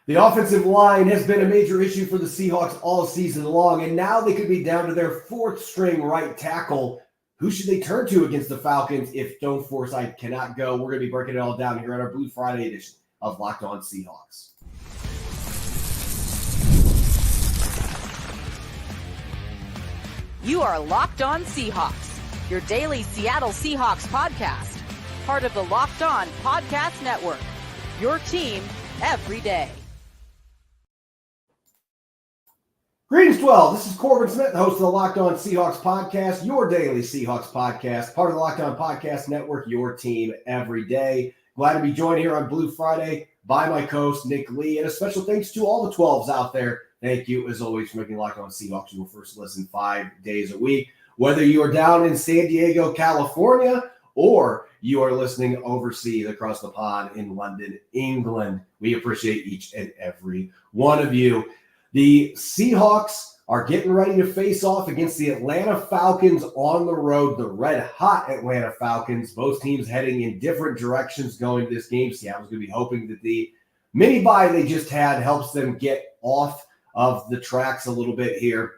The offensive line has been a major issue for the Seahawks all season long, and now they could be down to their fourth-string right tackle. Who should they turn to against the Falcons if Stone Forsythe cannot go? We're going to be breaking it all down here on our Blue Friday edition of Locked On Seahawks. You are Locked On Seahawks, your daily Seattle Seahawks podcast, part of the Locked On Podcast Network, your team every day. Greetings, 12. This is Corbin Smith, the host of the Locked On Seahawks podcast, your daily Seahawks podcast, part of the Locked On Podcast Network, your team every day. Glad to be joined here on Blue Friday by my co-host, Nick Lee, and a special thanks to all the 12s out there. Thank you, as always, for making Locked On Seahawks your first listen 5 days a week. Whether you are down in San Diego, California, or you are listening overseas across the pond in London, England, we appreciate each and every one of you. The Seahawks are getting ready to face off against the Atlanta Falcons on the road, the red-hot Atlanta Falcons. Both teams heading in different directions going to this game. Seattle's going to be hoping that the mini-bye they just had helps them get off of the tracks a little bit here,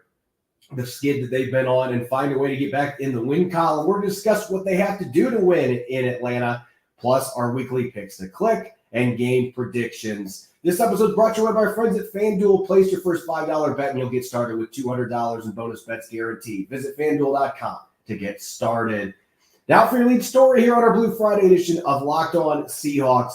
the skid that they've been on, and find a way to get back in the win column. We're going to discuss what they have to do to win in Atlanta, plus our weekly picks to click and game predictions. This episode is brought to you by our friends at FanDuel. Place your first $5 bet and you'll get started with $200 in bonus bets guaranteed. Visit FanDuel.com to get started. Now for your lead story here on our Blue Friday edition of Locked On Seahawks.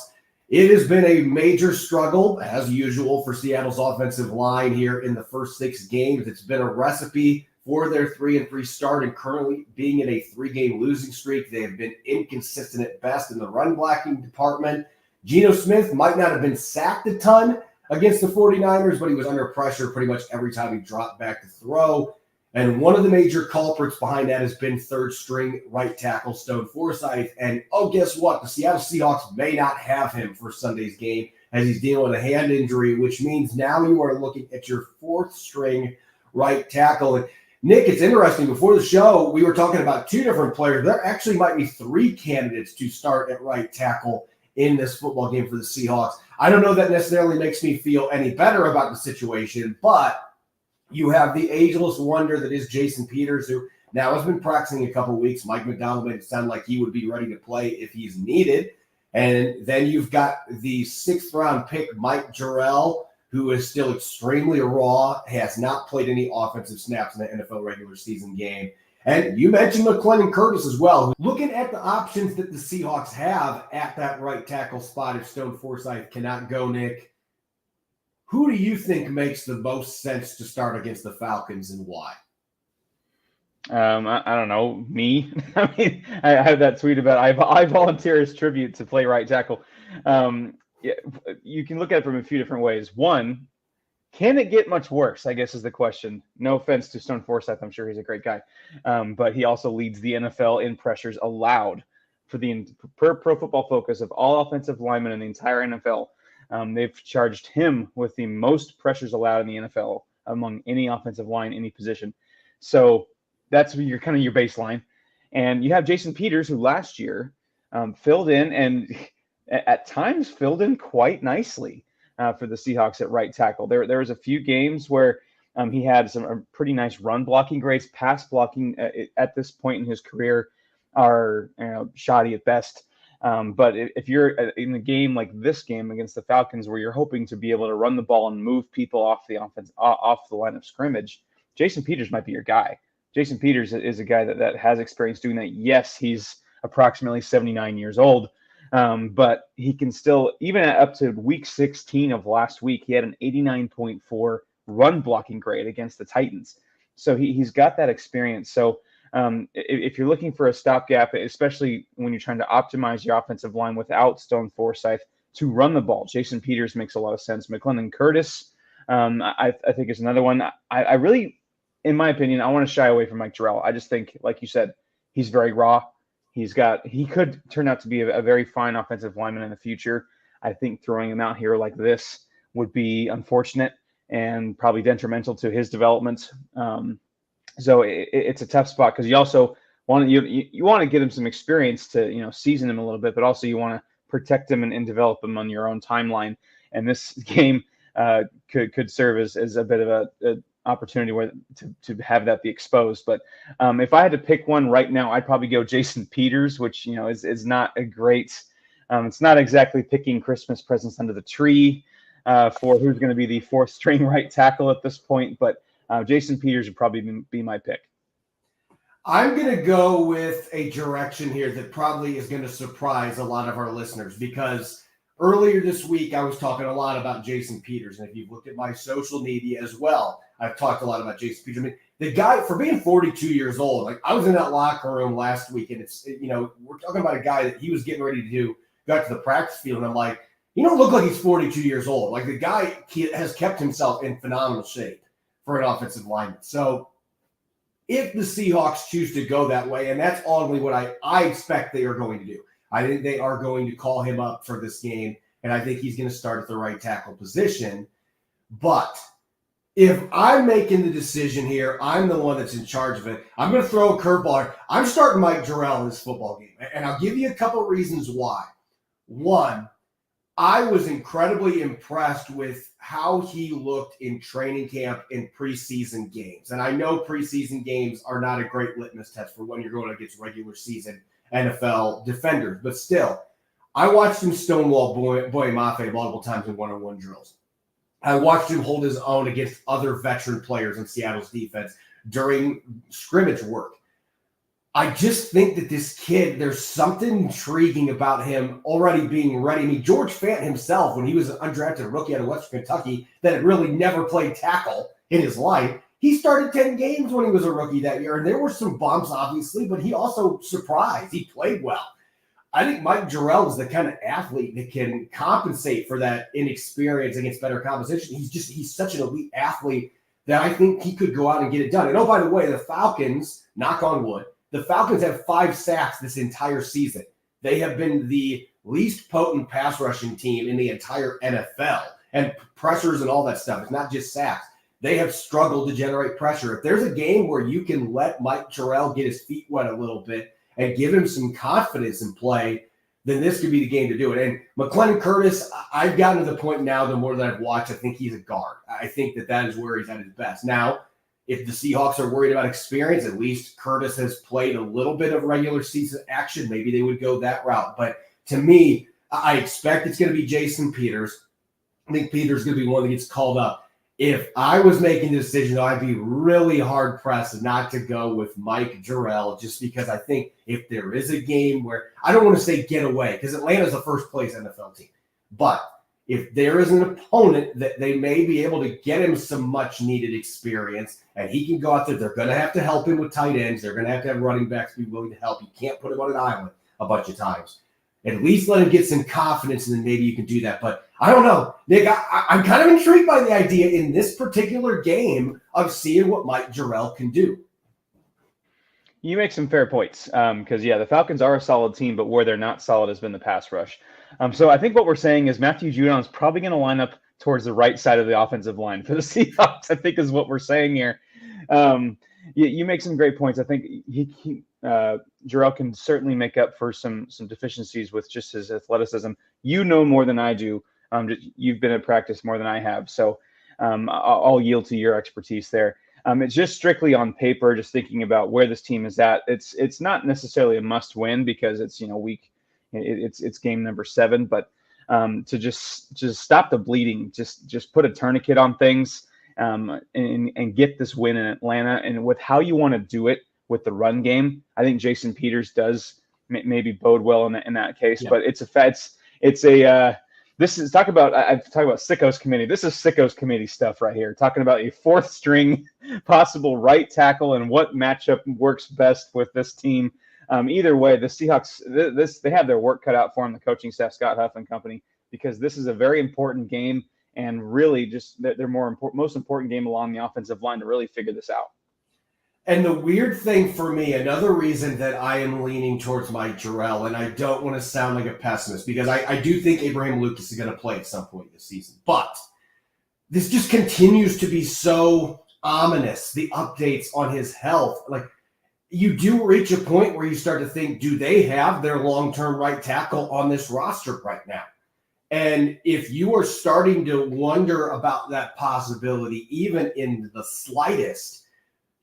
It has been a major struggle, as usual, for Seattle's offensive line here in the first 6 games. It's been a recipe for their 3-3 start and currently being in a 3-game losing streak. They have been inconsistent at best in the run blocking department. Geno Smith might not have been sacked a ton against the 49ers, but he was under pressure pretty much every time he dropped back to throw. And one of the major culprits behind that has been third-string right tackle Stone Forsythe. And, guess what? The Seattle Seahawks may not have him for Sunday's game as he's dealing with a hand injury, which means now you are looking at your fourth-string right tackle. And, Nick, it's interesting. Before the show, we were talking about 2 different players. There actually might be 3 candidates to start at right tackle in this football game for the Seahawks. I don't know that necessarily makes me feel any better about the situation, but you have the ageless wonder that is Jason Peters, who now has been practicing a couple weeks. Mike McDonald made it sound like he would be ready to play if he's needed. And then you've got the 6th-round pick, Mike Jarrell, who is still extremely raw, has not played any offensive snaps in the NFL regular season game. And you mentioned McClendon Curtis as well. Looking at the options that the Seahawks have at that right tackle spot if Stone Forsythe cannot go, Nick, who do you think makes the most sense to start against the Falcons and why? I don't know, me. I mean, I have that tweet about I volunteer as tribute to play right tackle. Yeah, you can look at it from a few different ways. One, can it get much worse, I guess is the question. No offense to Stone Forsythe. I'm sure he's a great guy. But he also leads the NFL in pressures allowed for the per Pro Football Focus of all offensive linemen in the entire NFL. They've charged him with the most pressures allowed in the NFL among any offensive line, any position. So that's your kind of your baseline. And you have Jason Peters, who last year filled in and at times filled in quite nicely for the Seahawks at right tackle. There was a few games where he had some pretty nice run blocking grades. Pass blocking at this point in his career are shoddy at best. But if you're in a game like this game against the Falcons, where you're hoping to be able to run the ball and move people off the offense, off the line of scrimmage, Jason Peters might be your guy. Jason Peters is a guy that has experience doing that. Yes, he's approximately 79 years old, but he can still, even up to week 16 of last week, he had an 89.4 run blocking grade against the Titans. So he's got that experience. So if you're looking for a stopgap, especially when you're trying to optimize your offensive line without Stone Forsythe to run the ball, Jason Peters makes a lot of sense. McClendon Curtis, I think is another one. I really, in my opinion, I want to shy away from Mike Jarrell. I just think, like you said, he's very raw. He could turn out to be a very fine offensive lineman in the future. I think throwing him out here like this would be unfortunate and probably detrimental to his development. So it's a tough spot because you also want to get him some experience to season him a little bit, but also you want to protect him and develop him on your own timeline. And this game, could serve as a bit of a opportunity where to have that be exposed. But if I had to pick one right now, I'd probably go Jason Peters, which is not a great. It's not exactly picking Christmas presents under the tree for who's going to be the fourth string right tackle at this point. But Jason Peters would probably be my pick. I'm going to go with a direction here that probably is going to surprise a lot of our listeners, because earlier this week I was talking a lot about Jason Peters. And if you've looked at my social media as well, I've talked a lot about Jason Peters. I mean, the guy, for being 42 years old, like I was in that locker room last week, and we're talking about a guy that he was getting ready to got to the practice field, and I'm like, you don't look like he's 42 years old. Like the guy has kept himself in phenomenal shape for an offensive lineman. So if the Seahawks choose to go that way, and that's only what I expect they are going to do. I think they are going to call him up for this game, and I think he's going to start at the right tackle position. But if I'm making the decision here, I'm the one that's in charge of it. I'm going to throw a curveball. I'm starting Mike Jarrell in this football game, and I'll give you a couple reasons why. One, I was incredibly impressed with how he looked in training camp in preseason games. And I know preseason games are not a great litmus test for when you're going against regular season NFL defenders. But still, I watched him stonewall Boye Mafe multiple times in one-on-one drills. I watched him hold his own against other veteran players in Seattle's defense during scrimmage work. I just think that this kid, there's something intriguing about him already being ready. I mean, George Fant himself, when he was an undrafted rookie out of Western Kentucky that had really never played tackle in his life, he started 10 games when he was a rookie that year. And there were some bumps, obviously, but he also surprised. He played well. I think Mike Jarrell is the kind of athlete that can compensate for that inexperience against better competition. He's such an elite athlete that I think he could go out and get it done. And oh, by the way, the Falcons, knock on wood, the Falcons have 5 sacks this entire season. They have been the least potent pass rushing team in the entire NFL. And pressures and all that stuff. It's not just sacks. They have struggled to generate pressure. If there's a game where you can let Mike Jarrell get his feet wet a little bit and give him some confidence in play, then this could be the game to do it. And McClellan Curtis, I've gotten to the point now, the more that I've watched, I think he's a guard. I think that is where he's at his best. Now, if the Seahawks are worried about experience, at least Curtis has played a little bit of regular season action. Maybe they would go that route. But to me, I expect it's going to be Jason Peters. I think Peters is going to be one that gets called up. If I was making the decision, I'd be really hard-pressed not to go with Mike Jarrell, just because I think if there is a game where – I don't want to say get away, because Atlanta's a first-place NFL team. But if there is an opponent that they may be able to get him some much-needed experience and he can go out there, they're going to have to help him with tight ends. They're going to have running backs be willing to help. You can't put him on an island a bunch of times. At least let him get some confidence, and then maybe you can do that. But I don't know, Nick, I'm kind of intrigued by the idea in this particular game of seeing what Mike Jarrell can do. You make some fair points because, the Falcons are a solid team, but where they're not solid has been the pass rush. So I think what we're saying is Matthew Judon is probably going to line up towards the right side of the offensive line for the Seahawks, I think is what we're saying here. You make some great points. I think Jarrell can certainly make up for some deficiencies with just his athleticism. You know more than I do. You've been at practice more than I have. So I'll yield to your expertise there. It's just strictly on paper, just thinking about where this team is at. It's not necessarily a must win because it's it's game number 7, but to just stop the bleeding, just put a tourniquet on things and get this win in Atlanta. And with how you want to do it with the run game, I think Jason Peters does maybe bode well in that case. Yeah. But this is talk about Sickos committee. This is Sickos committee stuff right here. Talking about a 4th string possible right tackle and what matchup works best with this team. Either way, the Seahawks they have their work cut out for them. The coaching staff, Scott Huff and company, because this is a very important game and really just their most important game along the offensive line to really figure this out. And the weird thing for me, another reason that I am leaning towards Mike Jarrell, and I don't want to sound like a pessimist because I do think Abraham Lucas is going to play at some point this season, but this just continues to be so ominous, the updates on his health. Like, you do reach a point where you start to think, do they have their long-term right tackle on this roster right now? And if you are starting to wonder about that possibility, even in the slightest,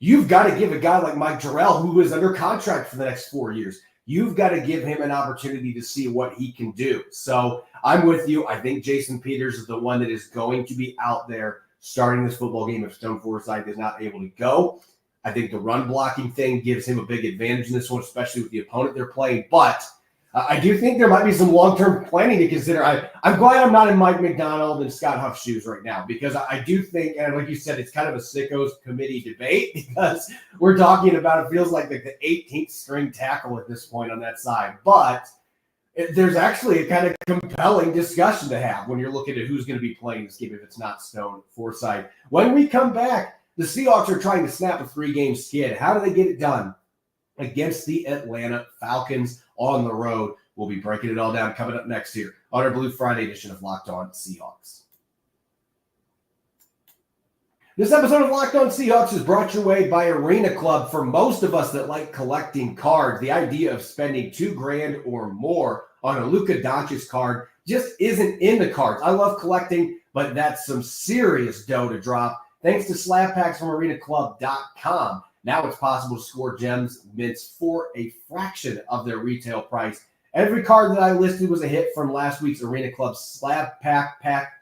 you've got to give a guy like Mike Jarrell, who is under contract for the next 4 years, you've got to give him an opportunity to see what he can do. So I'm with you. I think Jason Peters is the one that is going to be out there starting this football game if Stone Forsythe is not able to go. I think the run blocking thing gives him a big advantage in this one, especially with the opponent they're playing. But I do think there might be some long-term planning to consider. I'm glad I'm not in Mike McDonald and Scott Huff's shoes right now, because I do think, and like you said, it's kind of a sickos committee debate, because we're talking about, it feels like the 18th string tackle at this point on that side. But there's actually a kind of compelling discussion to have when you're looking at who's going to be playing this game if it's not Stone Forsythe. When we come back, the Seahawks are trying to snap a 3-game skid. How do they get it done? Against the Atlanta Falcons on the road. We'll be breaking it all down coming up next here on our Blue Friday edition of Locked On Seahawks. This episode of Locked On Seahawks is brought your way by Arena Club. For most of us that like collecting cards, the idea of spending $2,000 or more on a Luka Doncic card just isn't in the cards. I love collecting, but that's some serious dough to drop. Thanks to slab packs from arenaclub.com. Now it's possible to score gems mints for a fraction of their retail price. Every card that I listed was a hit from last week's Arena Club slab pack.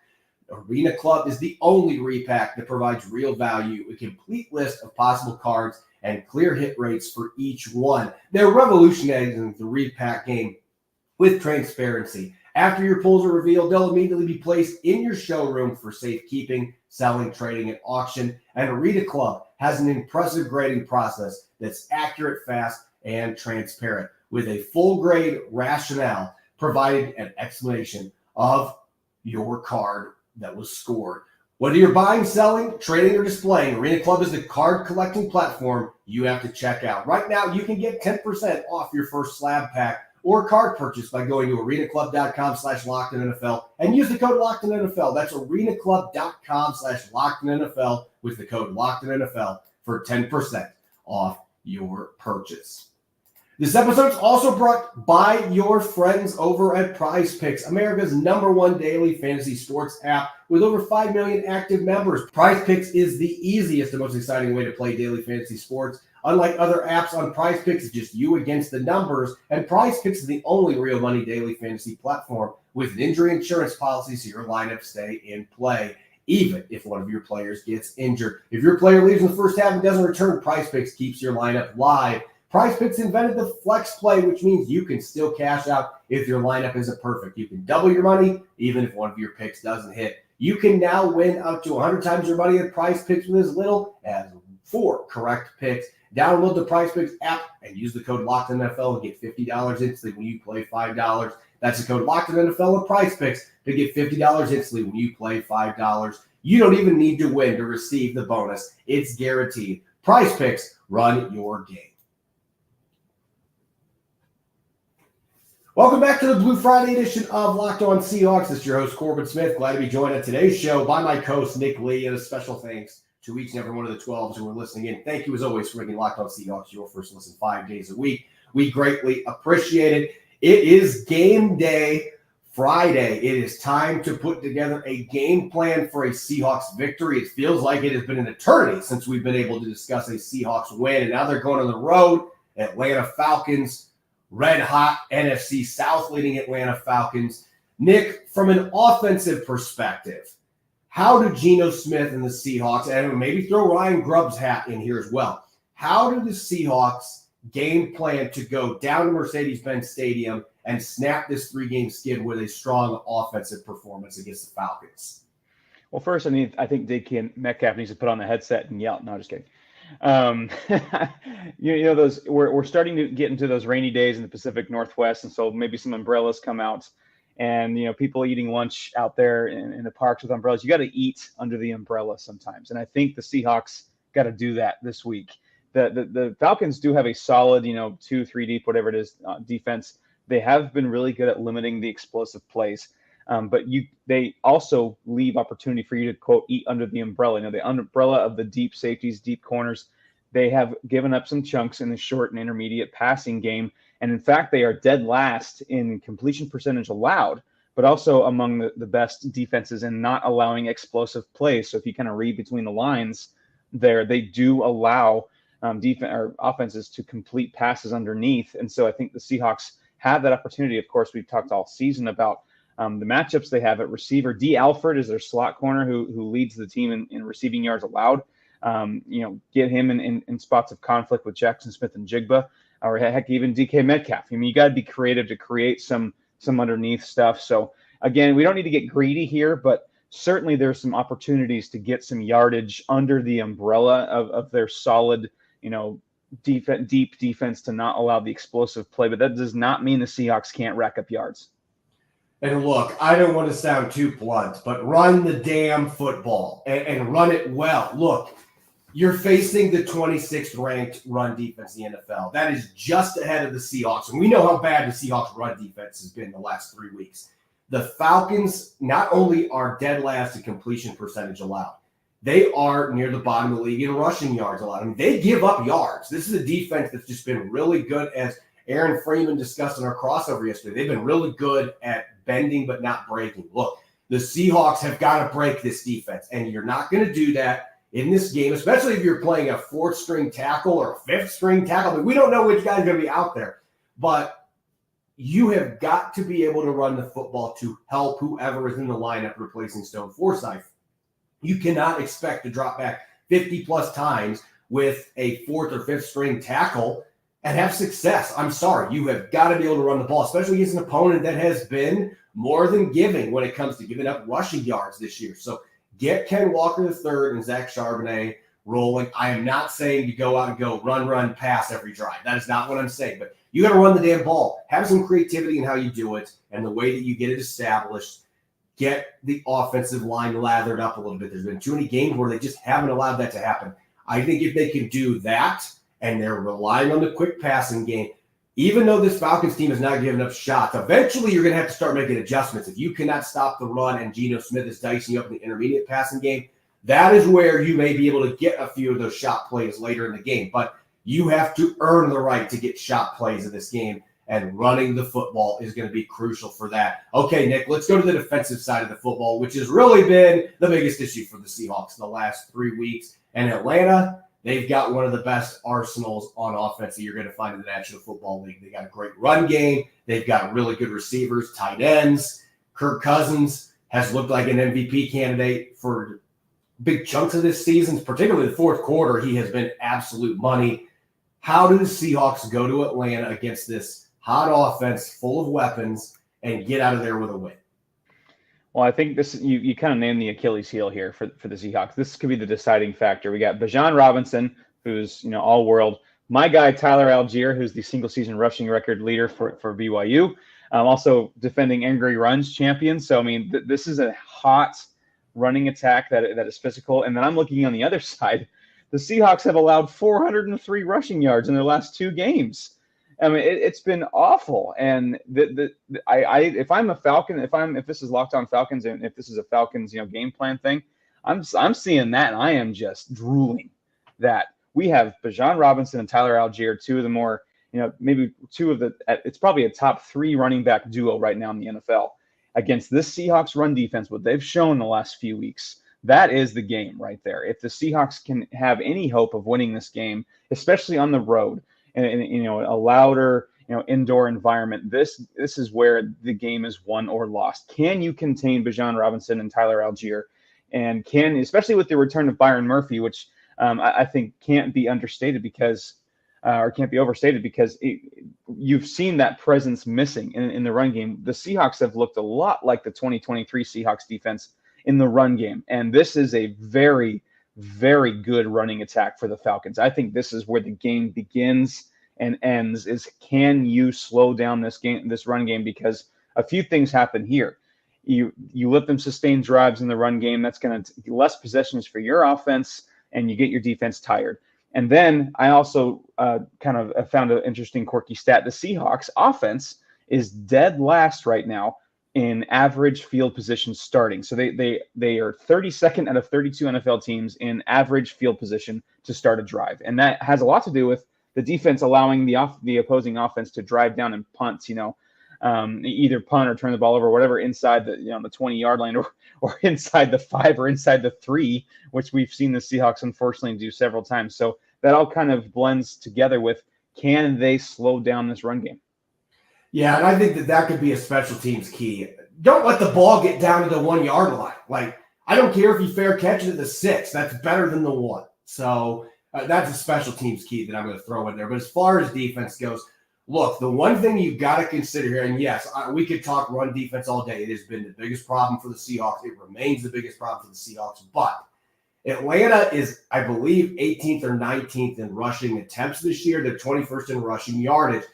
Arena Club is the only repack that provides real value, a complete list of possible cards, and clear hit rates for each one. They're revolutionizing the repack game with transparency. After your pulls are revealed, they'll immediately be placed in your showroom for safekeeping, selling, trading, and auction. And Arena Club has an impressive grading process that's accurate, fast, and transparent, with a full-grade rationale provided an explanation of your card that was scored. Whether you're buying, selling, trading, or displaying, Arena Club is the card collecting platform you have to check out. Right now, you can get 10% off your first slab pack or card purchase by going to arenaclub.com/LockedOnNFL and use the code LockedOnNFL. That's arenaclub.com/LockedOnNFL with the code LockedOnNFL for 10% off your purchase. This episode is also brought by your friends over at Prize Picks, America's #1 daily fantasy sports app with over 5 million active members. Prize Picks is the easiest and most exciting way to play daily fantasy sports. Unlike other apps on Prize Picks, it's just you against the numbers, and Prize Picks is the only real money daily fantasy platform with an injury insurance policy so your lineups stay in play, even if one of your players gets injured. If your player leaves in the first half and doesn't return, Prize Picks keeps your lineup live. Prize Picks invented the flex play, which means you can still cash out if your lineup isn't perfect. You can double your money even if one of your picks doesn't hit. You can now win up to 100 times your money at Prize Picks with as little as 4 correct picks. Download the Prize Picks app and use the code LockedOnNFL and get $50 instantly when you play $5. That's the code LockedOnNFL at Prize Picks to get $50 instantly when you play $5. You don't even need to win to receive the bonus. It's guaranteed. Prize Picks, run your game. Welcome back to the Blue Friday edition of Locked On Seahawks. This is your host, Corbin Smith. Glad to be joined on today's show by my co-host, Nick Lee, and a special thanks to each and every one of the 12s who are listening in. Thank you, as always, for making Locked On Seahawks your first listen 5 days a week. We greatly appreciate it. It is game day Friday. It is time to put together a game plan for a Seahawks victory. It feels like it has been an eternity since we've been able to discuss a Seahawks win, and now they're going on the road. Atlanta Falcons, red hot NFC South-leading Atlanta Falcons. Nick, from an offensive perspective, how do Geno Smith and the Seahawks, and maybe throw Ryan Grubb's hat in here as well, how do the Seahawks game plan to go down to Mercedes-Benz Stadium and snap this 3-game skid with a strong offensive performance against the Falcons? Well, first, I think DK Metcalf needs to put on the headset and yell. No, just kidding. Those we're starting to get into those rainy days in the Pacific Northwest, and so maybe some umbrellas come out, and people eating lunch out there in the parks with umbrellas. You got to eat under the umbrella sometimes, and I think the Seahawks got to do that this week. The Falcons do have a solid 2-3 deep, whatever it is, defense. They have been really good at limiting the explosive plays. But they also leave opportunity for you to, quote, eat under the umbrella. The umbrella of the deep safeties, deep corners. They have given up some chunks in the short and intermediate passing game. And in fact, they are dead last in completion percentage allowed but also among the best defenses in not allowing explosive plays. So if you kind of read between the lines there, they do allow defense or offenses to complete passes underneath. And so I think the Seahawks have that opportunity. Of course, we've talked all season about the matchups they have at receiver. D. Alford is their slot corner who leads the team in receiving yards allowed. Get him in spots of conflict with Jackson Smith and Jigba, or heck, even DK Metcalf. I mean, you got to be creative to create some underneath stuff. So again, we don't need to get greedy here, but certainly there's some opportunities to get some yardage under the umbrella of their solid, deep defense to not allow the explosive play. But that does not mean the Seahawks can't rack up yards. And look, I don't want to sound too blunt, but run the damn football and run it well. Look, you're facing the 26th ranked run defense in the NFL. That is just ahead of the Seahawks. And we know how bad the Seahawks run defense has been the last 3 weeks. The Falcons not only are dead last in completion percentage allowed, they are near the bottom of the league in rushing yards allowed. I mean, they give up yards. This is a defense that's just been really good, as Aaron Freeman discussed in our crossover yesterday. They've been really good at bending but not breaking. Look, the Seahawks have got to break this defense, and you're not going to do that in this game, especially if you're playing a fourth-string tackle or a fifth-string tackle. I mean, we don't know which guy's going to be out there, but you have got to be able to run the football to help whoever is in the lineup replacing Stone Forsythe. You cannot expect to drop back 50-plus times with a fourth or fifth-string tackle and have success. I'm sorry. You have got to be able to run the ball, especially against an opponent that has been more than giving when it comes to giving up rushing yards this year. So get Ken Walker III and Zach Charbonnet rolling. I am not saying to go out and go run, pass every drive. That is not what I'm saying. But you got to run the damn ball. Have some creativity in how you do it and the way that you get it established. Get the offensive line lathered up a little bit. There's been too many games where they just haven't allowed that to happen. I think if they can do that, and they're relying on the quick passing game, even though this Falcons team is not giving up shots, eventually you're going to have to start making adjustments. If you cannot stop the run and Geno Smith is dicing you up in the intermediate passing game, that is where you may be able to get a few of those shot plays later in the game. But you have to earn the right to get shot plays in this game, and running the football is going to be crucial for that. Okay, Nick, let's go to the defensive side of the football, which has really been the biggest issue for the Seahawks in the last 3 weeks. And Atlanta, they've got one of the best arsenals on offense that you're going to find in the National Football League. They got a great run game. They've got really good receivers, tight ends. Kirk Cousins has looked like an MVP candidate for big chunks of this season, particularly the fourth quarter. He has been absolute money. How do the Seahawks go to Atlanta against this hot offense full of weapons and get out of there with a win? Well, I think this you kind of named the Achilles heel here for the Seahawks. This could be the deciding factor. We got Bijan Robinson, who's all world. My guy Tyler Algier, who's the single season rushing record leader for BYU, also defending Angry Runs champion. So I mean, this is a hot running attack that is physical. And then I'm looking on the other side. The Seahawks have allowed 403 rushing yards in their last 2 games. I mean, it's been awful. And if I'm a Falcon, if this is Locked On Falcons, and if this is a Falcons, game plan thing, I'm seeing that, and I am just drooling that we have Bijan Robinson and Tyler Algier, 2 of the more, maybe 2 of the. It's probably a top 3 running back duo right now in the NFL against this Seahawks run defense. What they've shown the last few weeks, that is the game right there. If the Seahawks can have any hope of winning this game, especially on the road, in a louder, indoor environment, this is where the game is won or lost. Can you contain Bijan Robinson and Tyler Algier? And especially with the return of Byron Murphy, which I think can't be understated or can't be overstated because you've seen that presence missing in the run game. The Seahawks have looked a lot like the 2023 Seahawks defense in the run game. And this is a very, very good running attack for the Falcons. I think this is where the game begins and ends, is can you slow down this run game? Because a few things happen here. You let them sustain drives in the run game. That's going to less possessions for your offense, and you get your defense tired. And then I also kind of found an interesting quirky stat. The Seahawks offense is dead last right now in average field position starting. So they are 32nd out of 32 NFL teams in average field position to start a drive. And that has a lot to do with the defense allowing the opposing offense to drive down and punt, either punt or turn the ball over, or whatever, inside the the 20-yard line, or inside the 5 or inside the 3, which we've seen the Seahawks unfortunately do several times. So that all kind of blends together with, can they slow down this run game? Yeah, and I think that could be a special teams key. Don't let the ball get down to the 1-yard line. Like, I don't care if you fair catch it at the 6. That's better than the 1. So that's a special teams key that I'm going to throw in there. But as far as defense goes, look, the one thing you've got to consider here, and yes, we could talk run defense all day. It has been the biggest problem for the Seahawks. It remains the biggest problem for the Seahawks. But Atlanta is, I believe, 18th or 19th in rushing attempts this year. They're 21st in rushing yardage.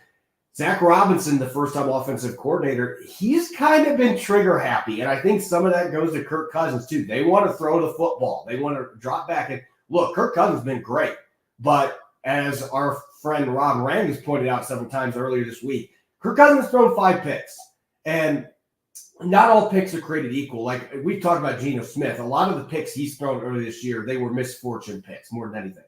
Zach Robinson, the first-time offensive coordinator, he's kind of been trigger happy, and I think some of that goes to Kirk Cousins too. They want to throw the football. They want to drop back. And look, Kirk Cousins has been great, but as our friend Rob Rang has pointed out several times earlier this week, Kirk Cousins has thrown 5 picks, and not all picks are created equal. Like we've talked about Geno Smith. A lot of the picks he's thrown earlier this year, they were misfortune picks more than anything.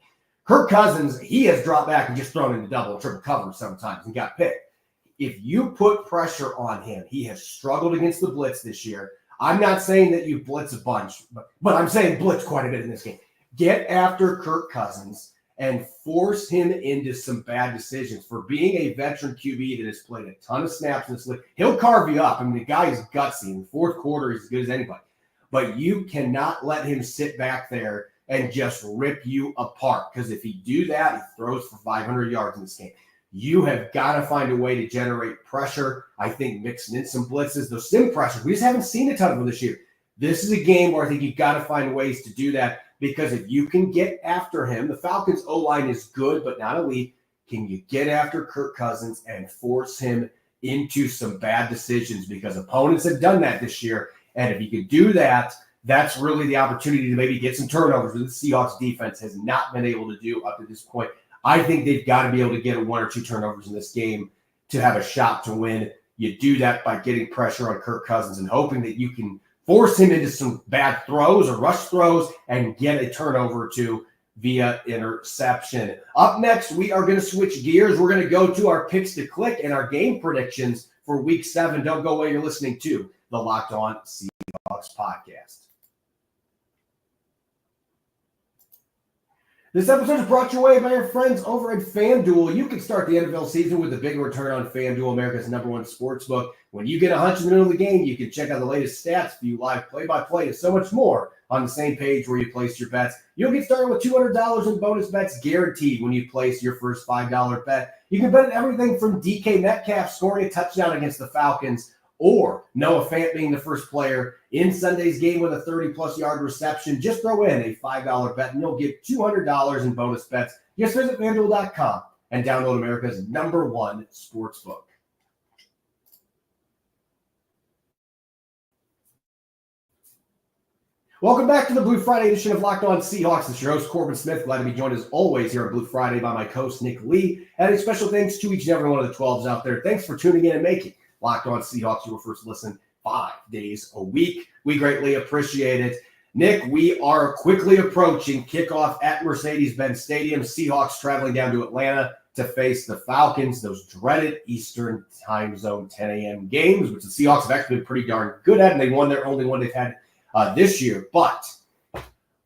Kirk Cousins, he has dropped back and just thrown into double and triple coverage several times and got picked. If you put pressure on him, he has struggled against the blitz this year. I'm not saying that you blitz a bunch, but I'm saying blitz quite a bit in this game. Get after Kirk Cousins and force him into some bad decisions. For being a veteran QB that has played a ton of snaps in this league, he'll carve you up. I mean, the guy is gutsy. In the fourth quarter, he's as good as anybody. But you cannot let him sit back there and just rip you apart. Because if he do that, he throws for 500 yards in this game. You have got to find a way to generate pressure. I think mixing in some blitzes, those sim pressures, we just haven't seen a ton of them this year. This is a game where I think you've got to find ways to do that, because if you can get after him, the Falcons' O-line is good but not elite. Can you get after Kirk Cousins and force him into some bad decisions? Because opponents have done that this year. And if you can do that, that's really the opportunity to maybe get some turnovers that the Seahawks defense has not been able to do up to this point. I think they've got to be able to get 1 or 2 turnovers in this game to have a shot to win. You do that by getting pressure on Kirk Cousins and hoping that you can force him into some bad throws or rush throws and get a turnover or 2 via interception. Up next, we are going to switch gears. We're going to go to our picks to click and our game predictions for Week 7. Don't go away. You're listening to the Locked On Seahawks podcast. This episode is brought your way by our friends over at FanDuel. You can start the NFL season with a big return on FanDuel, America's #1 sportsbook. When you get a hunch in the middle of the game, you can check out the latest stats, view live play-by-play, and so much more on the same page where you place your bets. You'll get started with $200 in bonus bets guaranteed when you place your first $5 bet. You can bet on everything from DK Metcalf scoring a touchdown against the Falcons, or Noah Fant being the first player in Sunday's game with a 30-plus yard reception. Just throw in a $5 bet, and you'll get $200 in bonus bets. Just visit FanDuel.com and download America's #1 sportsbook. Welcome back to the Blue Friday edition of Locked On Seahawks. It's your host, Corbin Smith. Glad to be joined as always here on Blue Friday by my co-host, Nick Lee. And a special thanks to each and every one of the 12s out there. Thanks for tuning in and making Locked On Seahawks your first listen 5 days a week. We greatly appreciate it. Nick, we are quickly approaching kickoff at Mercedes-Benz Stadium. Seahawks traveling down to Atlanta to face the Falcons, those dreaded Eastern time zone 10 a.m. games, which the Seahawks have actually been pretty darn good at, and they won their only one they've had this year. But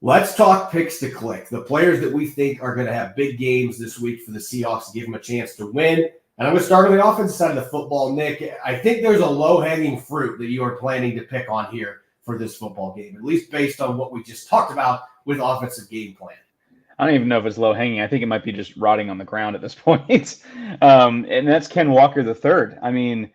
let's talk picks to click. The players that we think are going to have big games this week for the Seahawks to give them a chance to win. And I'm going to start on the offensive side of the football, Nick. I think there's a low-hanging fruit that you are planning to pick on here for this football game, at least based on what we just talked about with offensive game plan. I don't even know if it's low-hanging. I think it might be just rotting on the ground at this point. And that's Ken Walker III. I mean,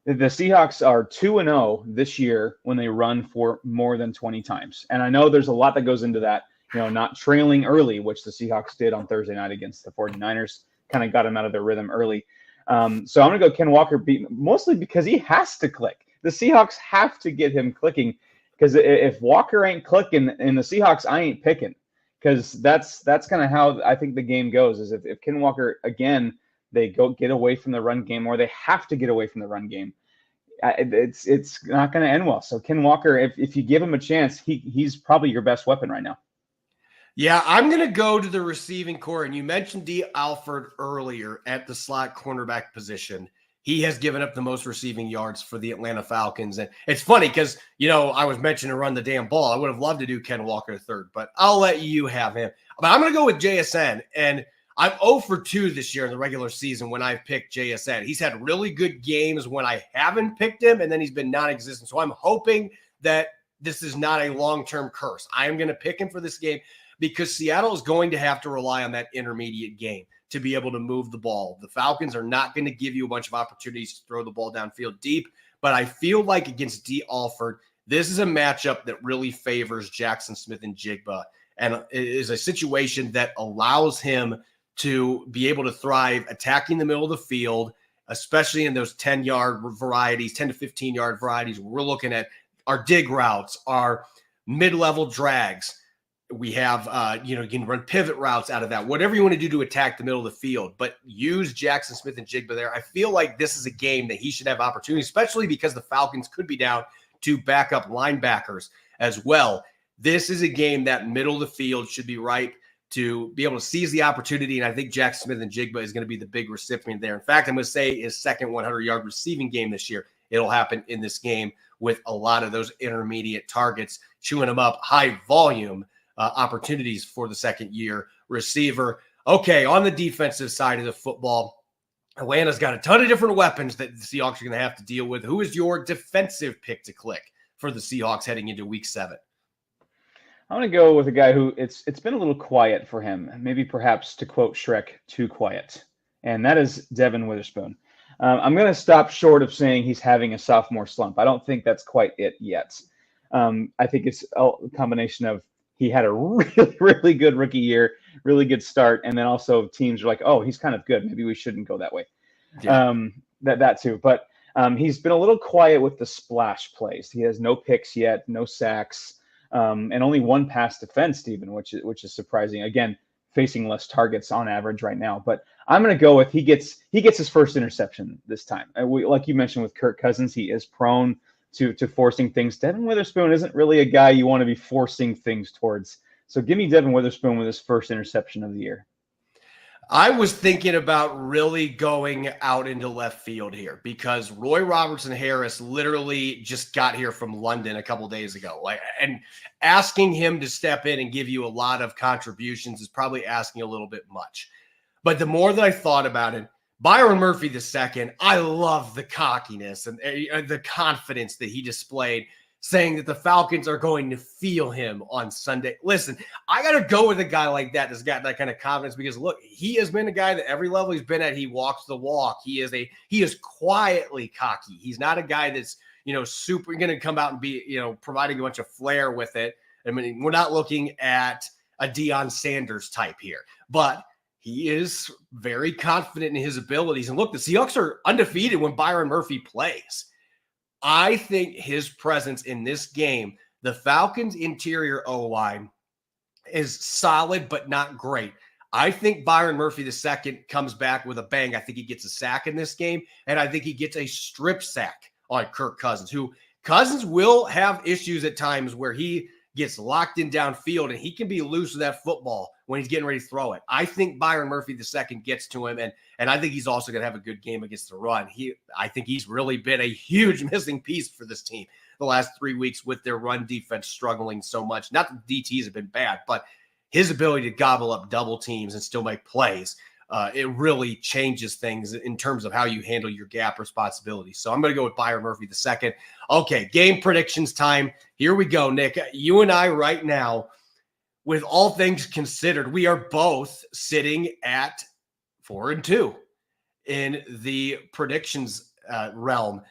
the Seahawks are 2-0 this year when they run for more than 20 times. And I know there's a lot that goes into that, not trailing early, which the Seahawks did on Thursday night against the 49ers, kind of got them out of their rhythm early. So I'm going to go Ken Walker, mostly because he has to click. The Seahawks have to get him clicking, because if Walker ain't clicking in the Seahawks, I ain't picking, because that's kind of how I think the game goes, is if Ken Walker, again, they get away from the run game, or they have to get away from the run game, it's not going to end well. So Ken Walker, if you give him a chance, he's probably your best weapon right now. Yeah, I'm going to go to the receiving core. And you mentioned D. Alford earlier at the slot cornerback position. he has given up the most receiving yards for the Atlanta Falcons. And it's funny because, I was mentioning to run the damn ball. I would have loved to do Ken Walker III, but I'll let you have him. But I'm going to go with JSN. And I'm 0 for 2 this year in the regular season when I've picked JSN. He's had really good games when I haven't picked him, and then he's been non-existent. So I'm hoping that this is not a long-term curse. I am going to pick him for this game because Seattle is going to have to rely on that intermediate game to be able to move the ball. The Falcons are not going to give you a bunch of opportunities to throw the ball downfield deep, but I feel like against D. Alford, this is a matchup that really favors Jackson Smith-Njigba, and it is a situation that allows him to be able to thrive attacking the middle of the field, especially in those 10-yard varieties, 10 to 15-yard varieties. We're looking at our dig routes, our mid-level drags. We have, you can run pivot routes out of that, whatever you want to do to attack the middle of the field, but use Jackson Smith-Njigba there. I feel like this is a game that he should have opportunity, especially because the Falcons could be down to backup linebackers as well. This is a game that middle of the field should be ripe to be able to seize the opportunity, and I think Jackson Smith-Njigba is going to be the big recipient there. In fact, I'm going to say his second 100-yard receiving game this year. It'll happen in this game with a lot of those intermediate targets, chewing them up, high volume opportunities for the second-year receiver. Okay, on the defensive side of the football, Atlanta's got a ton of different weapons that the Seahawks are going to have to deal with. Who is your defensive pick to click for the Seahawks heading into Week 7? I'm going to go with a guy who it's been a little quiet for him, maybe perhaps to quote Shrek, too quiet, and that is Devin Witherspoon. I'm going to stop short of saying he's having a sophomore slump. I don't think that's quite it yet. I think it's a combination of he had a really, really good rookie year, really good start, and then also teams are like, oh, he's kind of good. Maybe we shouldn't go that way. Yeah. That too. But he's been a little quiet with the splash plays. He has no picks yet, no sacks. And only one pass defense, Stephen, which is surprising. Again, facing less targets on average right now. But I'm going to go with he gets his first interception this time. Like you mentioned with Kirk Cousins, he is prone to forcing things. Devin Witherspoon isn't really a guy you want to be forcing things towards. So give me Devin Witherspoon with his first interception of the year. I was thinking about really going out into left field here because Roy Robertson Harris literally just got here from London a couple days ago. And asking him to step in and give you a lot of contributions is probably asking a little bit much. But the more that I thought about it, Byron Murphy II, I love the cockiness and the confidence that he displayed, saying that the Falcons are going to feel him on Sunday. Listen, I got to go with a guy like that that's got that kind of confidence because, look, he has been a guy that every level he's been at, he walks the walk. He is quietly cocky. He's not a guy that's, super going to come out and be, providing a bunch of flair with it. I mean, we're not looking at a Deion Sanders type here, but he is very confident in his abilities. And look, the Seahawks are undefeated when Byron Murphy plays. I think his presence in this game, the Falcons' interior O-line is solid, but not great. I think Byron Murphy II comes back with a bang. I think he gets a sack in this game, and I think he gets a strip sack on Kirk Cousins, who Cousins will have issues at times where he gets locked in downfield, and he can be loose with that football when he's getting ready to throw it. I think Byron Murphy II gets to him, and I think he's also going to have a good game against the run. I think he's really been a huge missing piece for this team the last 3 weeks with their run defense struggling so much. Not that the DTs have been bad, but his ability to gobble up double teams and still make plays, it really changes things in terms of how you handle your gap responsibilities. So I'm going to go with Byron Murphy II. Okay, game predictions time. Here we go, Nick. You and I right now, with all things considered, we are both sitting at 4-2 in the predictions realm.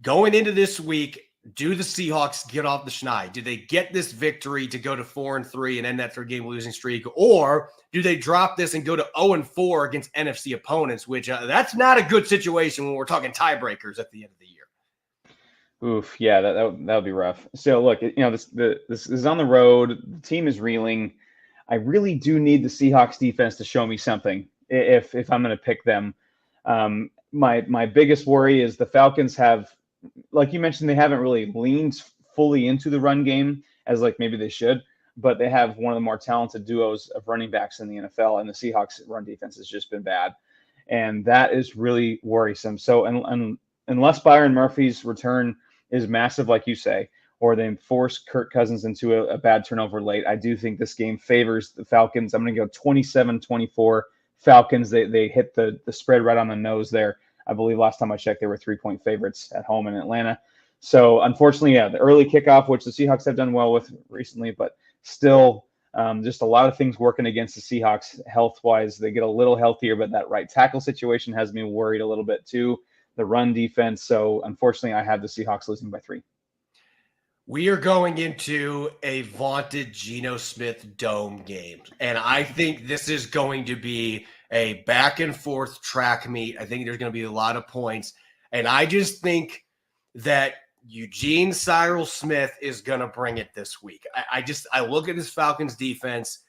Going into this week, do the Seahawks get off the schneid? Do they get this victory to go to 4-3 and end that 3-game losing streak? Or do they drop this and go to 0-4 against NFC opponents, which that's not a good situation when we're talking tiebreakers at the end of the year? Oof, yeah, that would be rough. So look, this is on the road. The team is reeling. I really do need the Seahawks defense to show me something if I'm going to pick them. My biggest worry is the Falcons have, like you mentioned, they haven't really leaned fully into the run game as like maybe they should, but they have one of the more talented duos of running backs in the NFL, and the Seahawks run defense has just been bad. And that is really worrisome. So unless Byron Murphy's return is massive, like you say, or they force Kirk Cousins into a bad turnover late, I do think this game favors the Falcons. I'm going to go 27-24 Falcons. They hit the spread right on the nose there. I believe last time I checked, they were 3-point favorites at home in Atlanta. So unfortunately, the early kickoff, which the Seahawks have done well with recently, but still just a lot of things working against the Seahawks health-wise. They get a little healthier, but that right tackle situation has me worried a little bit too. The run defense. So unfortunately, I have the Seahawks losing by 3. We are going into a vaunted Geno Smith dome game, and I think this is going to be a back and forth track meet. I think there's going to be a lot of points, and I just think that Eugene Cyril Smith is going to bring it this week. I look at this Falcons defense.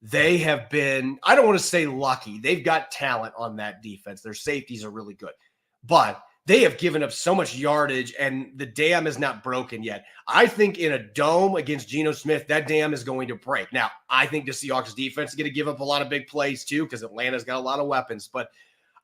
They have been, I don't want to say lucky. They've got talent on that defense. Their safeties are really good, but they have given up so much yardage, and the dam is not broken yet. I think in a dome against Geno Smith, that dam is going to break. Now, I think the Seahawks defense is going to give up a lot of big plays too, because Atlanta's got a lot of weapons, but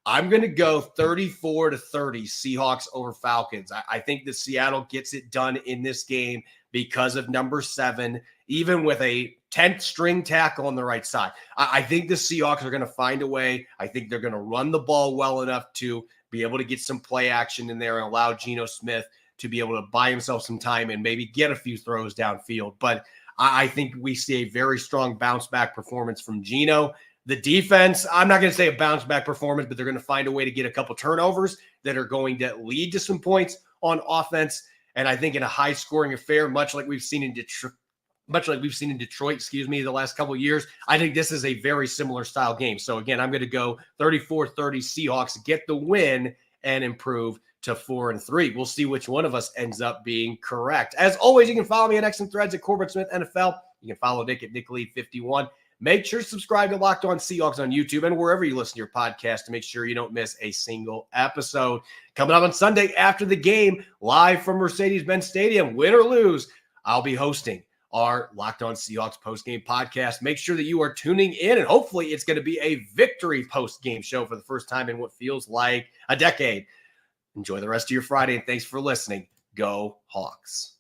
I'm going to go 34-30 Seahawks over Falcons. I think that Seattle gets it done in this game because of number 7, even with a 10th string tackle on the right side. I think the Seahawks are going to find a way. I think they're going to run the ball well enough to be able to get some play action in there and allow Geno Smith to be able to buy himself some time and maybe get a few throws downfield. But I think we see a very strong bounce back performance from Geno. The defense, I'm not going to say a bounce back performance, but they're going to find a way to get a couple turnovers that are going to lead to some points on offense. And I think in a high scoring affair, much like we've seen in Detroit, the last couple of years, I think this is a very similar style game. So again, I'm going to go 34-30 Seahawks, get the win and improve to 4-3. We'll see which one of us ends up being correct. As always, you can follow me on X and Threads at Corbin Smith NFL. You can follow Nick at NickLead51. Make sure to subscribe to Locked On Seahawks on YouTube and wherever you listen to your podcast to make sure you don't miss a single episode. Coming up on Sunday after the game, live from Mercedes-Benz Stadium, win or lose, I'll be hosting our Locked On Seahawks post-game podcast. Make sure that you are tuning in, and hopefully it's going to be a victory post-game show for the first time in what feels like a decade. Enjoy the rest of your Friday, and thanks for listening. Go Hawks.